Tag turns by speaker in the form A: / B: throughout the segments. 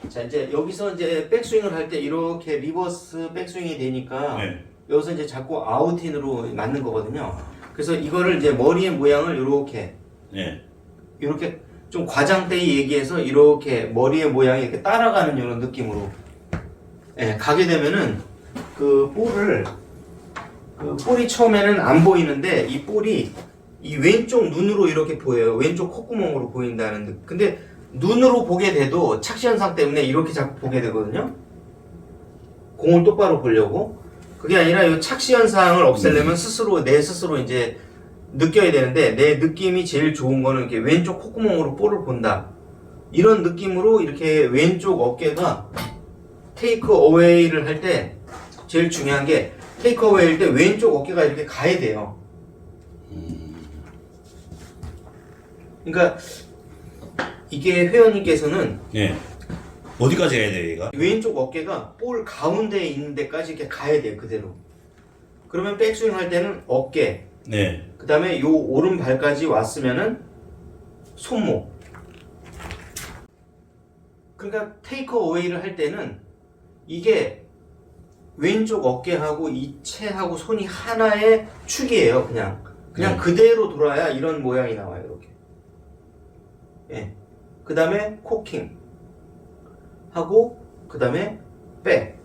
A: 자, 이제 여기서 이제 백스윙을 할 때 이렇게 리버스 백스윙이 되니까
B: 네.
A: 여기서 이제 자꾸 아웃인으로 맞는 거거든요. 그래서 이거를 이제 머리의 모양을 이렇게
B: 네.
A: 이렇게 좀 과장되게 얘기해서 이렇게 머리의 모양이 이렇게 따라가는 이런 느낌으로 가게 되면은 그 볼이 처음에는 안 보이는데 이 볼이 이 왼쪽 눈으로 이렇게 보여요. 왼쪽 콧구멍으로 보인다는 듯. 근데 눈으로 보게 돼도 착시 현상 때문에 이렇게 자꾸 보게 되거든요. 공을 똑바로 보려고. 그게 아니라 이 착시 현상을 없애려면 내 스스로 이제 느껴야 되는데, 내 느낌이 제일 좋은 거는 이렇게 왼쪽 콧구멍으로 볼을 본다. 이런 느낌으로 이렇게 왼쪽 어깨가 테이크 어웨이를 할 때 제일 중요한 게 테이크 어웨이일 때 왼쪽 어깨가 이렇게 가야 돼요. 그러니까 이게 회원님께서는
B: 네. 어디까지 해야 돼요, 얘가?
A: 왼쪽 어깨가 볼 가운데에 있는 데까지 이렇게 가야 돼요, 그대로. 그러면 백스윙 할 때는 어깨,
B: 네.
A: 그 다음에 요 오른발까지 왔으면은 손목. 그러니까 테이크 어웨이를 할 때는 이게 왼쪽 어깨하고 이체하고 손이 하나의 축이에요, 그냥.
B: 네.
A: 그대로 돌아야 이런 모양이 나와요, 이렇게. 예. 그 다음에 코킹. 하고, 그 다음에 백.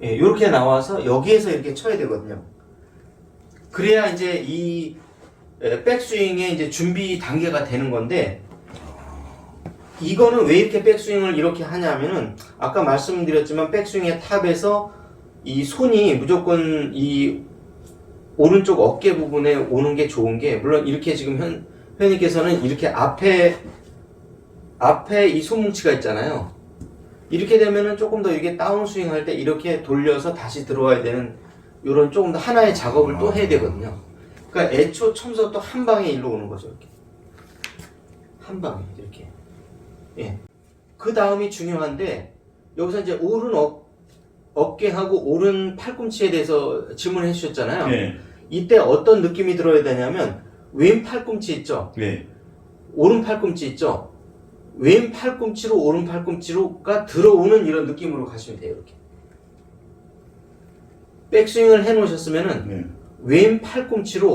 A: 예, 요렇게 나와서 여기에서 이렇게 쳐야 되거든요. 그래야 이제 이 백스윙의 이제 준비 단계가 되는 건데, 이거는 왜 이렇게 백스윙을 이렇게 하냐면은, 아까 말씀드렸지만 백스윙의 탑에서 이 손이 무조건 이 오른쪽 어깨 부분에 오는 게 좋은 게, 물론 이렇게 지금 회원님께서는 이렇게 앞에 이 손뭉치가 있잖아요. 이렇게 되면은 조금 더 이렇게 다운스윙 할 때 이렇게 돌려서 다시 들어와야 되는 요런 조금 더 하나의 작업을 또 해야 되거든요. 그러니까 애초 처음부터 또 한 방에 일로 오는 거죠, 이렇게. 한 방에, 이렇게. 예. 그 다음이 중요한데, 여기서 이제 오른 어깨하고 오른 팔꿈치에 대해서 질문을 해주셨잖아요.
B: 네.
A: 이때 어떤 느낌이 들어야 되냐면, 왼 팔꿈치 있죠?
B: 네.
A: 오른 팔꿈치 있죠? 왼 팔꿈치로 오른 팔꿈치로가 들어오는 이런 느낌으로 가시면 돼요, 이렇게. 백스윙을 해 놓으셨으면은,
B: 네.
A: 왼 팔꿈치는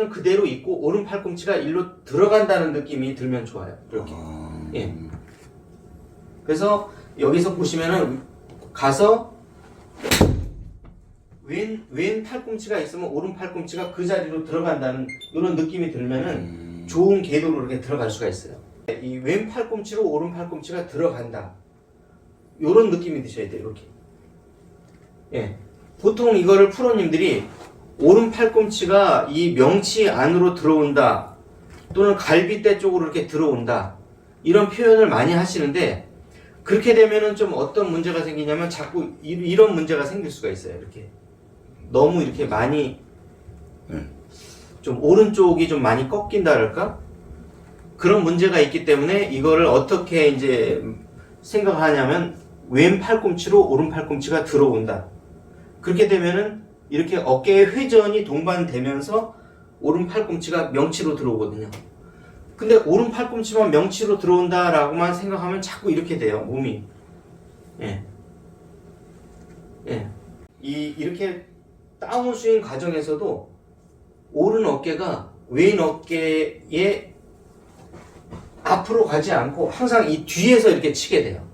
A: 그대로 있고, 오른 팔꿈치가 일로 들어간다는 느낌이 들면 좋아요, 이렇게. 예. 그래서, 여기서 보시면은, 가서, 왼 팔꿈치가 있으면 오른 팔꿈치가 그 자리로 들어간다는 이런 느낌이 들면은 좋은 궤도로 이렇게 들어갈 수가 있어요. 이 왼 팔꿈치로 오른 팔꿈치가 들어간다. 이런 느낌이 드셔야 돼요. 이렇게. 예. 보통 이거를 프로님들이 오른 팔꿈치가 이 명치 안으로 들어온다. 또는 갈비대 쪽으로 이렇게 들어온다. 이런 표현을 많이 하시는데 그렇게 되면은 좀 어떤 문제가 생기냐면 자꾸 이런 문제가 생길 수가 있어요. 이렇게. 너무 이렇게 많이 좀 오른쪽이 좀 많이 꺾인다 그럴까? 그런 문제가 있기 때문에 이거를 어떻게 이제 생각하냐면 왼 팔꿈치로 오른 팔꿈치가 들어온다. 그렇게 되면은 이렇게 어깨의 회전이 동반되면서 오른 팔꿈치가 명치로 들어오거든요. 근데 오른 팔꿈치만 명치로 들어온다라고만 생각하면 자꾸 이렇게 돼요, 몸이. 예. 예. 이렇게 다운스윙 과정에서도 오른 어깨가 왼 어깨에 앞으로 가지 않고 항상 이 뒤에서 이렇게 치게 돼요.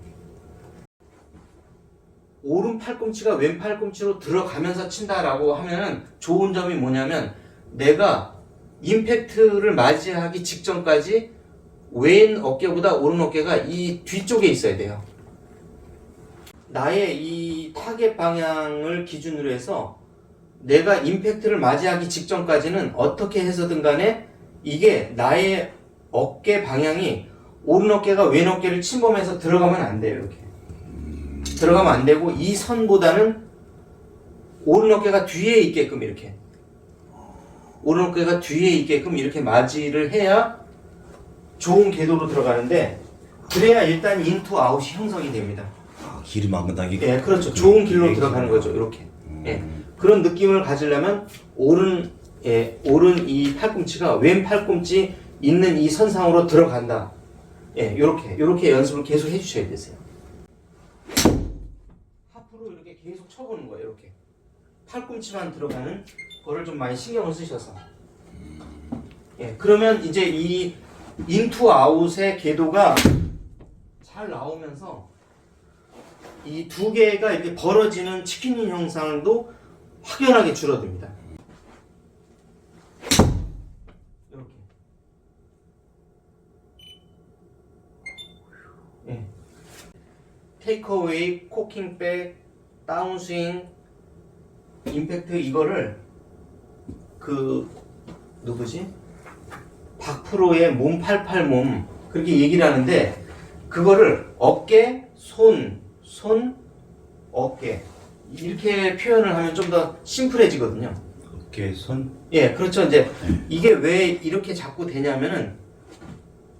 A: 오른 팔꿈치가 왼 팔꿈치로 들어가면서 친다라고 하면은 좋은 점이 뭐냐면 내가 임팩트를 맞이하기 직전까지 왼 어깨보다 오른 어깨가 이 뒤쪽에 있어야 돼요. 나의 이 타겟 방향을 기준으로 해서 내가 임팩트를 맞이하기 직전까지는 어떻게 해서든 간에 이게 나의 어깨 방향이 오른 어깨가 왼 어깨를 침범해서 들어가면 안 돼요. 이렇게 들어가면 안 되고 이 선보다는 오른 어깨가 뒤에 있게끔 이렇게 오른 어깨가 뒤에 있게끔 이렇게 맞이를 해야 좋은 궤도로 들어가는데 그래야 일단 인투 아웃이 형성이 됩니다.
B: 길이 막나게.
A: 예, 그렇죠. 좋은 길로 들어가는 거죠. 이렇게. 예. 그런 느낌을 가지려면 오른 이 팔꿈치가 왼 팔꿈치 있는 이 선상으로 들어간다. 예, 요렇게 연습을 계속 해주셔야 되세요. 하프로 이렇게 계속 쳐보는 거예요. 이렇게 팔꿈치만 들어가는 거를 좀 많이 신경을 쓰셔서. 예, 그러면 이제 이 인투 아웃의 궤도가 잘 나오면서 이 두 개가 이렇게 벌어지는 치킨인 형상도 확연하게 줄어듭니다. 이렇게. 예. 테이크어웨이, 코킹백, 다운스윙, 임팩트 이거를 그 누구지? 박프로의 몸88 몸 그렇게 얘기를 하는데 그거를 어깨, 손, 어깨 이렇게 표현을 하면 좀 더 심플해지거든요.
B: 어깨, 손.
A: 예, 그렇죠. 이제 이게 왜 이렇게 자꾸 되냐면은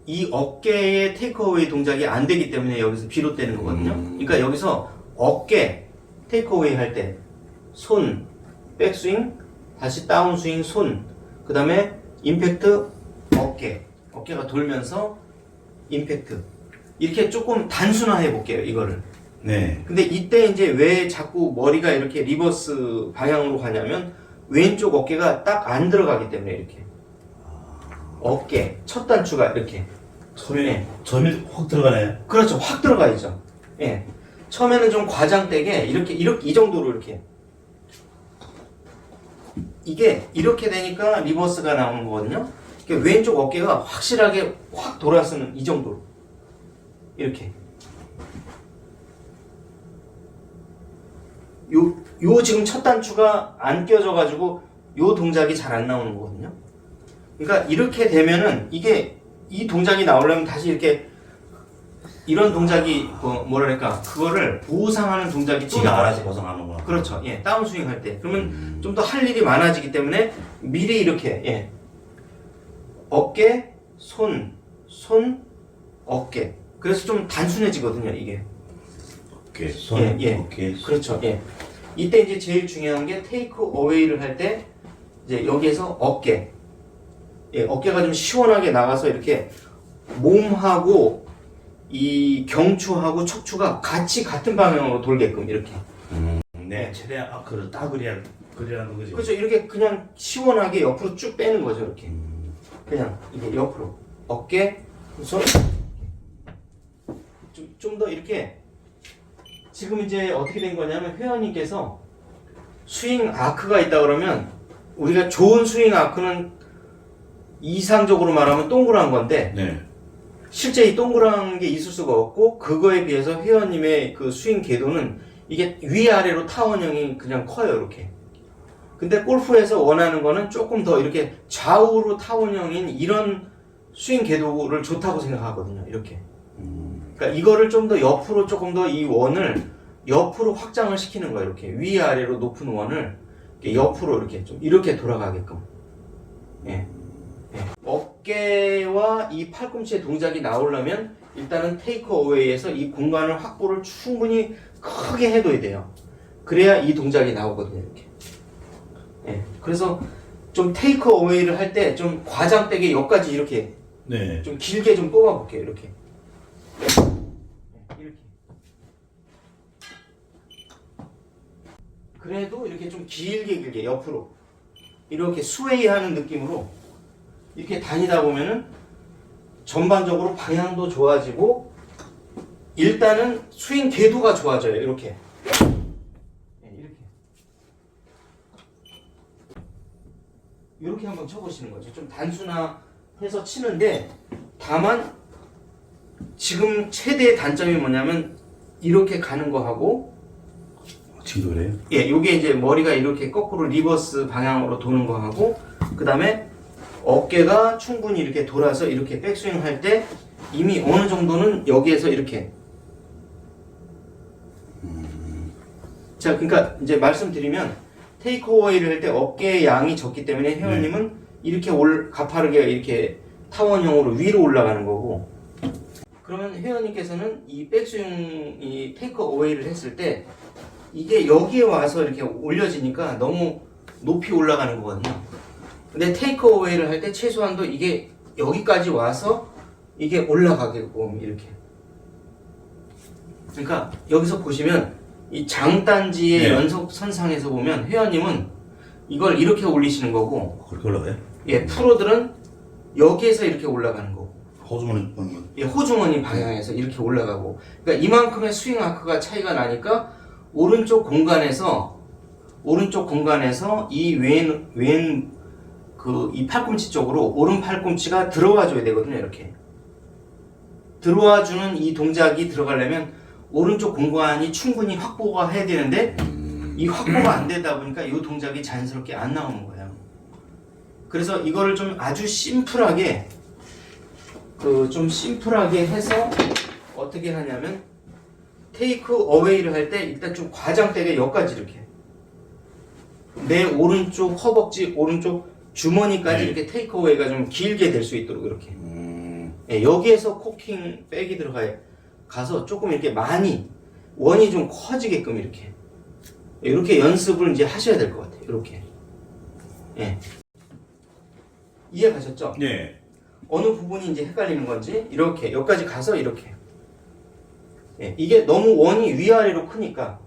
A: 이 어깨의 테이크어웨이 동작이 안 되기 때문에 여기서 비롯되는 거거든요. 그러니까 여기서 어깨 테이크어웨이 할 때 손, 백스윙, 다시 다운스윙 손, 그 다음에 임팩트 어깨가 돌면서 임팩트 이렇게 조금 단순화해 볼게요 이거를.
B: 네.
A: 근데 이때 이제 왜 자꾸 머리가 이렇게 리버스 방향으로 가냐면 왼쪽 어깨가 딱 안 들어가기 때문에 이렇게 어깨 첫 단추가 이렇게
B: 처음에 확 들어가네.
A: 그렇죠. 확 들어가야죠. 예. 처음에는 좀 과장되게 이렇게 이 정도로 이렇게 이게 이렇게 되니까 리버스가 나오는 거거든요. 그러니까 왼쪽 어깨가 확실하게 확 돌아서는 이 정도로 이렇게 요 지금 첫 단추가 안 껴져가지고 요 동작이 잘 안 나오는 거거든요. 그러니까 이렇게 되면은 이게 이 동작이 나오려면 다시 이렇게 이런 동작이 뭐랄까 그거를 보상하는 동작이 또
B: 지가
A: 나와야
B: 알아서
A: 돼요.
B: 보상하는구나.
A: 그렇죠. 예, 다운스윙 할 때. 그러면 좀 더 할 일이 많아지기 때문에 미리 이렇게, 예. 어깨, 손, 어깨. 그래서 좀 단순해지거든요, 이게.
B: 어깨, 손,
A: 예, 예.
B: 어깨, 손.
A: 그렇죠. 예. 이때 이제 제일 중요한 게 테이크 어웨이를 할 때, 이제 여기에서 어깨. 예, 어깨가 좀 시원하게 나가서 이렇게 몸하고 이 경추하고 척추가 같이 같은 방향으로 돌게끔 이렇게.
B: 네, 최대한 아크를 딱 그리라는 거죠.
A: 그렇죠. 이렇게 그냥 시원하게 옆으로 쭉 빼는 거죠. 이렇게. 그냥 이게 옆으로. 어깨, 손. 좀 더 이렇게. 지금 이제 어떻게 된 거냐면 회원님께서 스윙 아크가 있다 그러면 우리가 좋은 스윙 아크는 이상적으로 말하면 동그란 건데
B: 네.
A: 실제 이 동그란 게 있을 수가 없고 그거에 비해서 회원님의 그 스윙 궤도는 이게 위아래로 타원형이 그냥 커요 이렇게. 근데 골프에서 원하는 거는 조금 더 이렇게 좌우로 타원형인 이런 스윙 궤도를 좋다고 생각하거든요 이렇게. 그러니까 이거를 좀 더 옆으로 조금 더 이 원을 옆으로 확장을 시키는 거예요 이렇게 위아래로 높은 원을 이렇게 옆으로 이렇게 좀 이렇게 돌아가게끔. 예. 예. 어깨와 이 팔꿈치의 동작이 나오려면 일단은 테이크 어웨이에서 이 공간을 확보를 충분히 크게 해둬야 돼요. 그래야 이 동작이 나오거든요, 이렇게. 예. 그래서 좀 테이크 어웨이를 할 때 좀 과장되게 여기까지 이렇게
B: 네.
A: 좀 길게 좀 뽑아볼게요, 이렇게. 이렇게. 그래도 이렇게 좀 길게 옆으로 이렇게 스웨이 하는 느낌으로 이렇게 다니다 보면은 전반적으로 방향도 좋아지고 일단은 스윙 궤도가 좋아져요. 이렇게. 이렇게 한번 쳐보시는 거죠. 좀 단순화해서 치는데 다만 지금 최대의 단점이 뭐냐면 이렇게 가는 거하고
B: 지금도 그래요?
A: 예, 요게 이제 머리가 이렇게 거꾸로 리버스 방향으로 도는 거하고 그 다음에 어깨가 충분히 이렇게 돌아서 이렇게 백스윙 할 때 이미 어느 정도는 여기에서 이렇게 자, 그러니까 이제 말씀드리면 테이크 어웨이를 할 때 어깨의 양이 적기 때문에 회원님은 이렇게 가파르게 이렇게 타원형으로 위로 올라가는 거고 그러면 회원님께서는 이 백스윙 이 테이크 어웨이를 했을 때 이게 여기에 와서 이렇게 올려지니까 너무 높이 올라가는 거거든요. 근데 테이크 어웨이를 할 때 최소한도 이게 여기까지 와서 이게 올라가게끔 이렇게. 그러니까 여기서 보시면 이 장단지의
B: 네.
A: 연속선상에서 보면 회원님은 이걸 이렇게 올리시는 거고,
B: 그렇게 올라가요?
A: 예, 프로들은 여기에서 이렇게 올라가는 거고,
B: 호주머니 보는
A: 예, 호주머니 방향에서 이렇게 올라가고, 그러니까 이만큼의 스윙 아크가 차이가 나니까 오른쪽 공간에서 이 이 팔꿈치 쪽으로 오른 팔꿈치가 들어와 줘야 되거든요. 이렇게 들어와 주는 이 동작이 들어가려면 오른쪽 공간이 충분히 확보가 해야 되는데 이 확보가 안 되다 보니까 이 동작이 자연스럽게 안 나오는 거예요. 그래서 이거를 좀 아주 심플하게 해서 어떻게 하냐면 테이크 어웨이를 할 때 일단 좀 과장되게 여기까지 이렇게 내 오른쪽 허벅지 오른쪽 주머니까지
B: 네.
A: 이렇게 테이크 어웨이가 좀 길게 될 수 있도록 이렇게 예, 여기에서 코킹 백이 가서 조금 이렇게 많이 원이 좀 커지게끔 이렇게 연습을 이제 하셔야 될 것 같아요. 이렇게 예. 이해 가셨죠?
B: 네.
A: 어느 부분이 이제 헷갈리는 건지 이렇게 여기까지 가서 이렇게 예, 이게 너무 원이 위아래로 크니까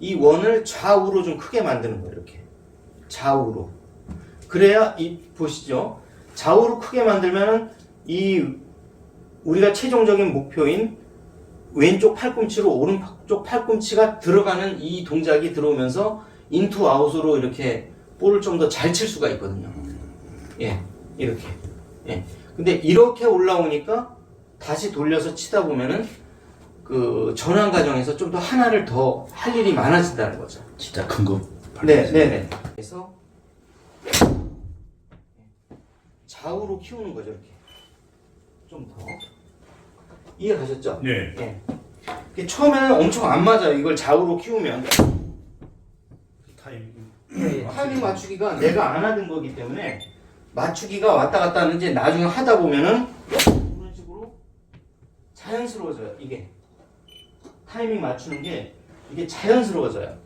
A: 이 원을 좌우로 좀 크게 만드는 거예요. 이렇게 좌우로 그래야 보시죠. 좌우로 크게 만들면은 우리가 최종적인 목표인 왼쪽 팔꿈치로 오른쪽 팔꿈치가 들어가는 이 동작이 들어오면서 인투 아웃으로 이렇게 볼을 좀 더 잘 칠 수가 있거든요. 예, 이렇게. 예. 근데 이렇게 올라오니까 다시 돌려서 치다 보면은 그 전환 과정에서 좀 더 하나를 더 할 일이 많아진다는 거죠.
B: 진짜 큰 거.
A: 네. 그래서 좌우로 키우는 거죠, 이렇게. 좀 더. 이해 가셨죠?
B: 네.
A: 예. 이게 처음에는 엄청 안 맞아요. 이걸 좌우로 키우면. 타이밍 맞추기가 내가 안 하던 거기 때문에 맞추기가 왔다 갔다 하는지 나중에 하다 보면은 이런 식으로 자연스러워져요. 이게 타이밍 맞추는 게 이게 자연스러워져요.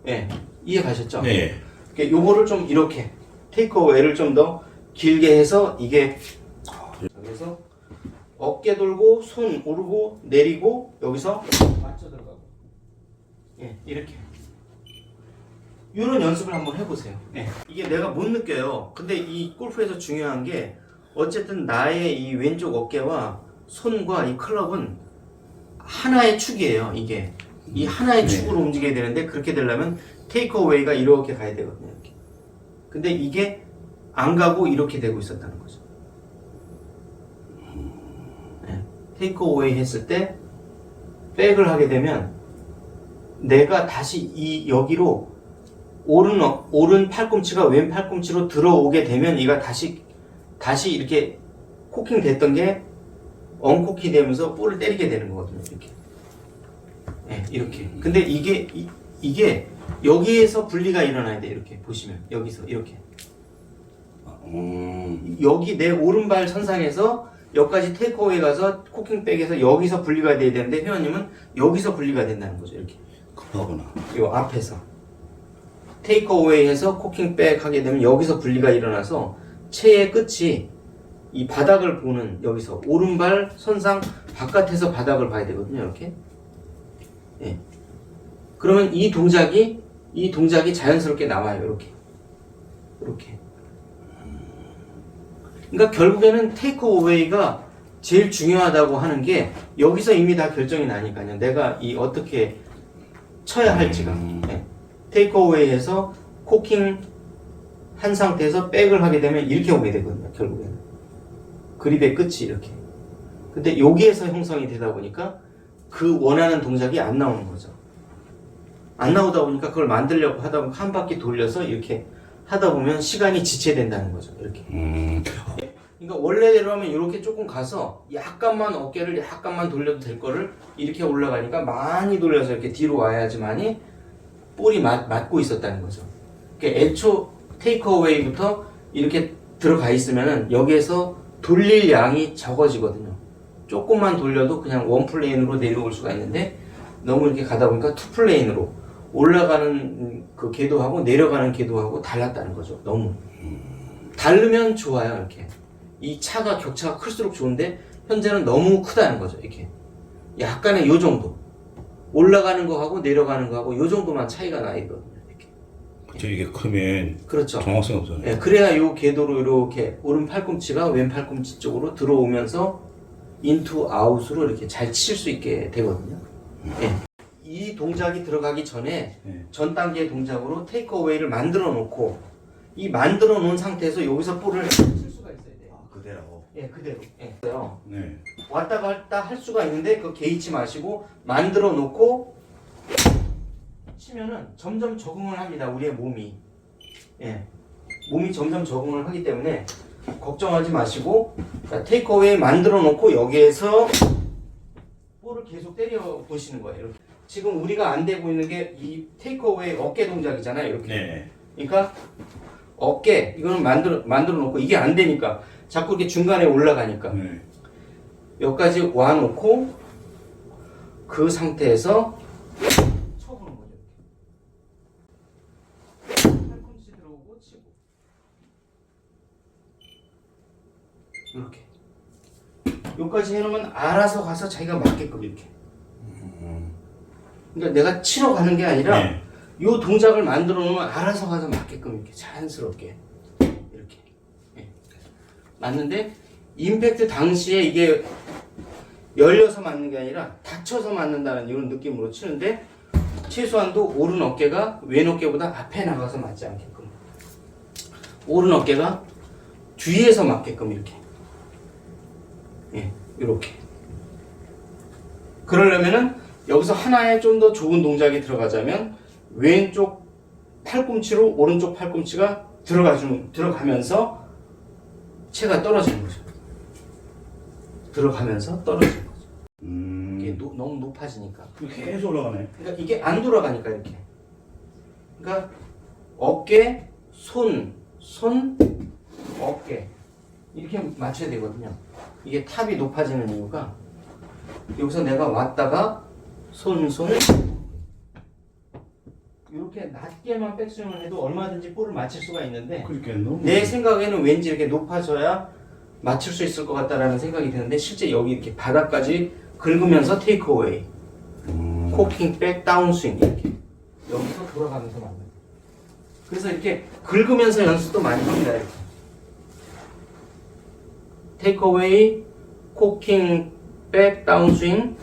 A: 예, 이해 가셨죠?
B: 네.
A: 요거를 좀 이렇게 테이크 어웨이를 좀 더 길게 해서 이게 그래서 어깨 돌고 손 오르고 내리고 여기서 맞춰 들어가고 예, 이렇게 이런 연습을 한번 해보세요. 예. 이게 내가 못 느껴요. 근데 이 골프에서 중요한 게 어쨌든 나의 이 왼쪽 어깨와 손과 이 클럽은 하나의 축이에요. 이게 이 하나의 축으로 움직여야 되는데 그렇게 되려면 테이크 어웨이가 이렇게 가야 되거든요. 이렇게. 근데 이게 안 가고 이렇게 되고 있었다는 거죠. 예. 테이크 어웨이 했을 때 백을 하게 되면 내가 다시 여기로 오른 팔꿈치가 왼 팔꿈치로 들어오게 되면 얘가 다시 이렇게 코킹 됐던 게 언코킹 되면서 볼을 때리게 되는 거거든요. 이렇게. 네, 이렇게. 근데 이게 여기에서 분리가 일어나야 돼. 이렇게 보시면 여기서 이렇게. 여기 내 오른발 선상에서 여기까지 테이크어웨이 가서 코킹백에서 여기서 분리가 돼야 되는데 회원님은 여기서 분리가 된다는 거죠. 이렇게.
B: 급하구나.
A: 요 앞에서. 테이크어웨이해서 코킹백 하게 되면 여기서 분리가 일어나서 채의 끝이 이 바닥을 보는 여기서 오른발 선상 바깥에서 바닥을 봐야 되거든요. 이렇게. 예. 그러면 이 동작이 자연스럽게 나와요. 이렇게. 그러니까 결국에는 테이크어웨이가 제일 중요하다고 하는 게 여기서 이미 다 결정이 나니까요. 내가 어떻게 쳐야 할지가. 예. 테이크어웨이에서 코킹 한 상태에서 백을 하게 되면 이렇게 오게 되거든요. 결국에는 그립의 끝이 이렇게. 근데 여기에서 형성이 되다 보니까 그 원하는 동작이 안 나오는 거죠. 안 나오다 보니까 그걸 만들려고 하다 보면 한 바퀴 돌려서 이렇게 하다 보면 시간이 지체된다는 거죠. 이렇게. 그러니까 원래대로 하면 이렇게 조금 가서 어깨를 약간만 돌려도 될 거를 이렇게 올라가니까 많이 돌려서 이렇게 뒤로 와야지만이 볼이 맞고 있었다는 거죠. 그러니까 애초 테이크어웨이부터 이렇게 들어가 있으면은 여기에서 돌릴 양이 적어지거든요. 조금만 돌려도 그냥 원 플레인으로 내려올 수가 있는데 너무 이렇게 가다 보니까 투 플레인으로 올라가는 그 궤도하고 내려가는 궤도하고 달랐다는 거죠. 너무 다르면 좋아요. 이렇게 이 차가 격차가 클수록 좋은데 현재는 너무 크다는 거죠. 이렇게 약간의 요 정도 올라가는 거하고 내려가는 거하고 요 정도만 차이가 나 있거든요. 이렇게.
B: 그렇죠. 이게 크면
A: 그렇죠.
B: 정확성이 없잖아요.
A: 예, 그래야 요 궤도로 이렇게 오른 팔꿈치가 왼 팔꿈치 쪽으로 들어오면서 인투 아웃으로 이렇게 잘 칠 수 있게 되거든요. 예. 이 동작이 들어가기 전에
B: 네.
A: 전 단계 동작으로 테이크어웨이를 만들어 놓고 이 만들어 놓은 상태에서 여기서 볼을 칠 수가 있어야 돼요.
B: 아, 그대로.
A: 예, 그대로. 예.
B: 네.
A: 왔다 갔다 할 수가 있는데 그 개의치 마시고 만들어 놓고 치면은 점점 적응을 합니다. 우리의 몸이. 예. 몸이 점점 적응을 하기 때문에 걱정하지 마시고 테이크어웨이 만들어 놓고 여기에서 볼을 계속 때려 보시는 거예요. 이렇게. 지금 우리가 안 되고 있는 게 이 테이크어웨이 어깨 동작이잖아요. 이렇게.
B: 네.
A: 그러니까 어깨 이거는 만들어 놓고 이게 안 되니까 자꾸 이렇게 중간에 올라가니까
B: 네.
A: 여기까지 와 놓고 그 상태에서 쳐보는 거죠. 팔꿈치 들어오고 치고 이렇게 여기까지 해놓으면 알아서 가서 자기가 맞게끔 이렇게. 그러니까 내가 치러 가는 게 아니라
B: 네.
A: 이 동작을 만들어 놓으면 알아서 가서 맞게끔 이렇게 자연스럽게 이렇게. 예. 맞는데 임팩트 당시에 이게 열려서 맞는 게 아니라 닫혀서 맞는다는 이런 느낌으로 치는데 최소한도 오른 어깨가 왼 어깨보다 앞에 나가서 맞지 않게끔 오른 어깨가 뒤에서 맞게끔 이렇게. 예, 이렇게. 그러려면은 여기서 하나의 좀 더 좋은 동작이 들어가자면 왼쪽 팔꿈치로 오른쪽 팔꿈치가 들어가면서 체가 떨어지는 거죠. 들어가면서 떨어지는 거죠. 이게 너무 높아지니까.
B: 계속 올라가네.
A: 그러니까 이게 안 돌아가니까 이렇게. 그러니까 어깨, 손, 어깨 이렇게 맞춰야 되거든요. 이게 탑이 높아지는 이유가 여기서 내가 왔다가 손 이렇게 낮게만 백스윙을 해도 얼마든지 볼을 맞힐 수가 있는데
B: 그렇게 너무.
A: 내 생각에는 왠지 이렇게 높아져야 맞출 수 있을 것 같다라는 생각이 드는데 실제 여기 이렇게 바닥까지 긁으면서 테이크어웨이 코킹 백 다운스윙 이렇게 여기서 돌아가면서 맞는. 그래서 이렇게 긁으면서 연습도 많이 합니다. 이렇게 테이크어웨이 코킹 백 다운스윙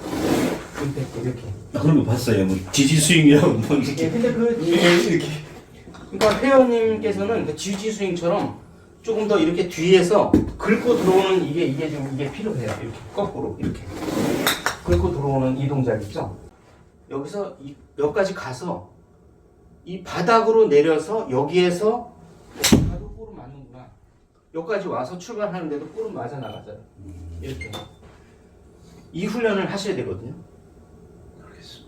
A: 임팩트 이렇게.
B: 아, 그런 거 봤어요. 뭐 지지 스윙이라고 뭐
A: 예, 근데 그
B: 이렇게.
A: 그러니까 회원님께서는 그 지지 스윙처럼 조금 더 이렇게 뒤에서 긁고 들어오는 이게 좀 이게 필요해요. 이렇게 거꾸로 이렇게 긁고 들어오는 이 동작 있죠. 여기서 여기까지 가서 이 바닥으로 내려서 여기에서 가도 볼은 맞는구나. 여기까지 와서 출발하는데도 볼은 맞아 나가잖아. 이렇게 이 훈련을 하셔야 되거든요.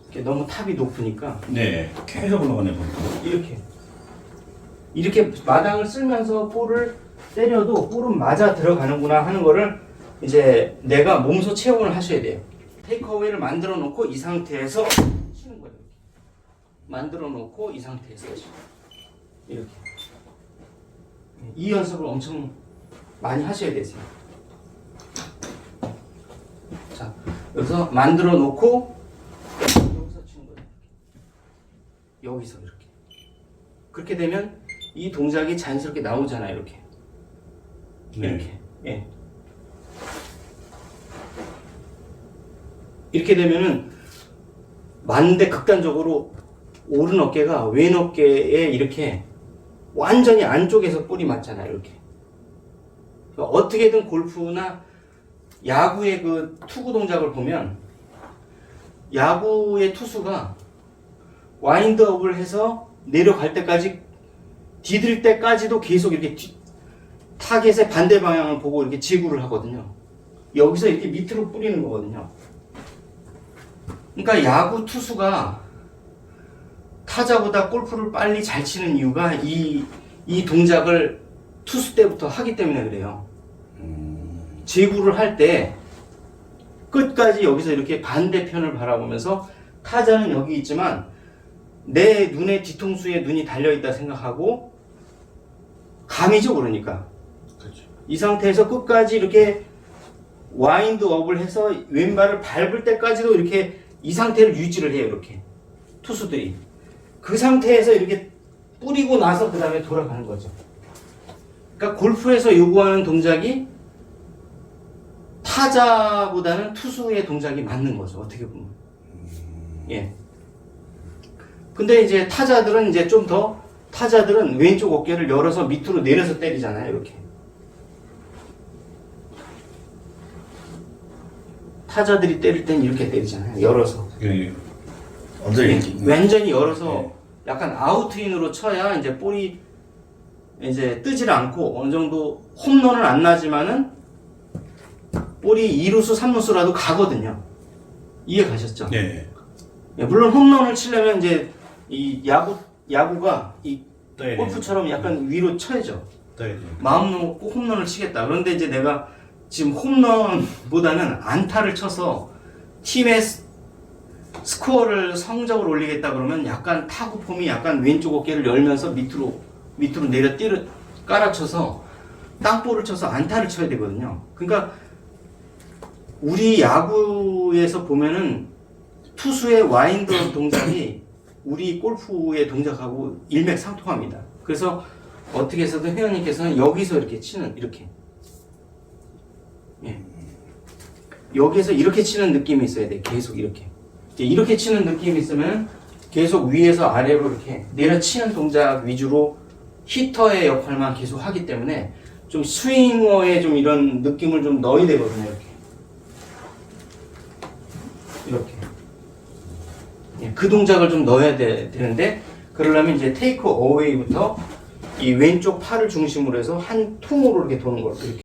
A: 이렇게 너무 탑이 높으니까
B: 네. 계속 올라가네 보니까.
A: 이렇게 마당을 쓸면서 볼을 때려도 볼은 맞아 들어가는구나 하는 거를 이제 내가 몸소 체험을 하셔야 돼요. 테이크어웨이를 만들어 놓고 이 상태에서 치는 거예요. 만들어 놓고 이 상태에서 이렇게. 이 연습을 엄청 많이 하셔야 되세요. 자, 여기서 만들어 놓고 여기서 치는 거예요. 여기서 이렇게. 그렇게 되면 이 동작이 자연스럽게 나오잖아요. 이렇게.
B: 네.
A: 이렇게. 예. 이렇게 되면은 맞는데 극단적으로 오른 어깨가 왼 어깨에 이렇게 완전히 안쪽에서 볼이 맞잖아요. 이렇게. 어떻게든 골프나 야구의 그 투구 동작을 보면 야구의 투수가 와인드업을 해서 내려갈 때까지 디딜 때까지도 계속 이렇게 타겟의 반대 방향을 보고 이렇게 지구를 하거든요. 여기서 이렇게 밑으로 뿌리는 거거든요. 그러니까 야구 투수가 타자보다 골프를 빨리 잘 치는 이유가 이 동작을 투수 때부터 하기 때문에 그래요. 제구를 할 때 끝까지 여기서 이렇게 반대편을 바라보면서 타자는 여기 있지만 내 눈의 뒤통수에 눈이 달려있다 생각하고 감이죠. 그러니까
B: 그렇죠.
A: 이 상태에서 끝까지 이렇게 와인드 업을 해서 왼발을 밟을 때까지도 이렇게 이 상태를 유지를 해요. 이렇게 투수들이 그 상태에서 이렇게 뿌리고 나서 그 다음에 돌아가는 거죠. 그러니까 골프에서 요구하는 동작이 타자보다는 투수의 동작이 맞는 거죠. 어떻게 보면. 예. 근데 이제 타자들은 이제 좀 더 타자들은 왼쪽 어깨를 열어서 밑으로 내려서 때리잖아요. 이렇게. 타자들이 때릴 땐 이렇게 때리잖아요. 열어서.
B: 완전히
A: 완전히 열어서 약간 아웃인으로 쳐야 이제 볼이 이제 뜨질 않고 어느 정도 홈런은 안 나지만은 볼이 2루수, 3루수라도 가거든요. 이해 가셨죠?
B: 네.
A: 예, 물론 홈런을 치려면 이제 이 야구가 이
B: 떠야
A: 골프처럼 약간 위로 쳐야죠.
B: 떠야 돼.
A: 마음 먹고 홈런을 치겠다. 그런데 이제 내가 지금 홈런보다는 안타를 쳐서 팀의 스코어를 성적을 올리겠다 그러면 약간 타구 폼이 약간 왼쪽 어깨를 열면서 밑으로 내려 깔아쳐서 땅볼을 쳐서 안타를 쳐야 되거든요. 그러니까 우리 야구에서 보면은 투수의 와인드업 동작이 우리 골프의 동작하고 일맥상통합니다. 그래서 어떻게 해서든 회원님께서는 여기서 이렇게 치는 이렇게 여기에서 이렇게 치는 느낌이 있어야 돼. 계속 이렇게 치는 느낌이 있으면 계속 위에서 아래로 이렇게 내려치는 동작 위주로 히터의 역할만 계속 하기 때문에 좀 스윙어의 좀 이런 느낌을 좀 넣어야 되거든요. 이렇게 그 동작을 좀 넣어야 되는데 그러려면 이제 테이크 어웨이부터 이 왼쪽 팔을 중심으로 해서 한 통으로 이렇게 도는 거예요. 이렇게.